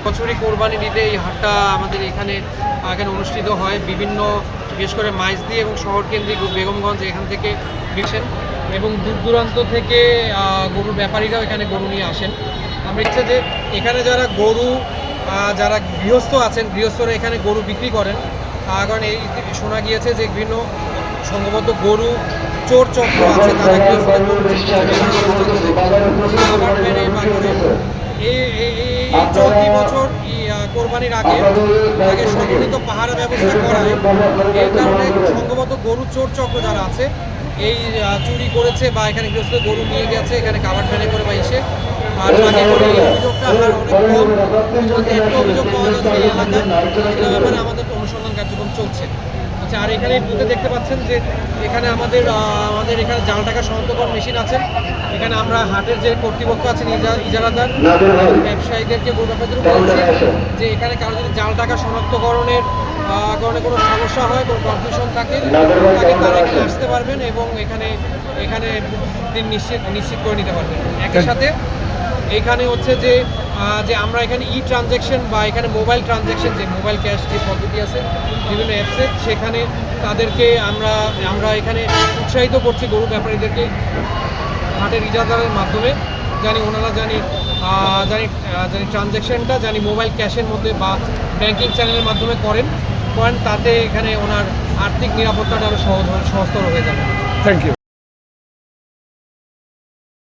বছরই কোরবানি ঈদে এই হাটটা আমাদের এখানে অনুষ্ঠিত হয়। বিভিন্ন বিশেষ করে মাইজদি এবং শহরকেন্দ্রিক বেগমগঞ্জ এখান থেকে গেছেন এবং দূর দূরান্ত থেকে গরুর ব্যাপারীরাও এখানে গরু নিয়ে আসেন। আমরা ইচ্ছে যে এখানে যারা গরু যারা গৃহস্থ আছেন, গৃহস্থরা এখানে গরু বিক্রি করেন, কারণ এই শোনা গিয়েছে যে বিভিন্ন সংঘবদ্ধ গরু চোর চক্র আছে, তারা এই চলতি বছর কোরবানির আগে সংগঠিত পাহারা ব্যবস্থা করায় এই কারণে সংঘবদ্ধ গরু চোর চক্র যারা আছে এই চুরি করেছে বা এখানে গৃহস্থ গরু নিয়ে গেছে এখানে কাভার্ড ভ্যানে করে বা এসে আর আগে করে এই অভিযোগটা হার অনেক কম। একটা অভিযোগ পাওয়া যাচ্ছে এই এলাকায়, সেটা ব্যাপারে আমাদের অনুসন্ধান কার্যক্রম চলছে। আচ্ছা, আর এখানে বুথে দেখতে পাচ্ছেন যে এখানে আমাদের এখানে জাল টাকা শনাক্তকরণ মেশিন আছে। এখানে আমরা হাটের যে কর্তৃপক্ষ আছেন ইজারাদার ব্যবসায়ীদেরকে গরু ব্যাপারীদেরও বলছি যে এখানে কারো যদি জাল টাকা শনাক্তকরণের কারণে কোনো সমস্যা হয়, কোনো কনফিউশন থাকে তারা এখানে আসতে পারবেন এবং এখানে দিন নিশ্চিত করে নিতে পারবেন। একই সাথে এখানে হচ্ছে যে আমরা এখানে ট্রানজ্যাকশন বা এখানে মোবাইল ট্রানজ্যাকশন যে মোবাইল ক্যাশ যে পদ্ধতি আছে বিভিন্ন অ্যাপসে, সেখানে তাদেরকে আমরা এখানে উৎসাহিত করছি গরু ব্যাপারীদেরকে হাটের ইজারাদারের মাধ্যমে ওনারা জানি ট্রানজ্যাকশনটা মোবাইল ক্যাশের মধ্যে বা ব্যাংকিং চ্যানেলের মাধ্যমে করেন, তাতে এখানে ওনার আর্থিক নিরাপত্তাটা আরও সহজতর হয়ে যাবে। Thank you.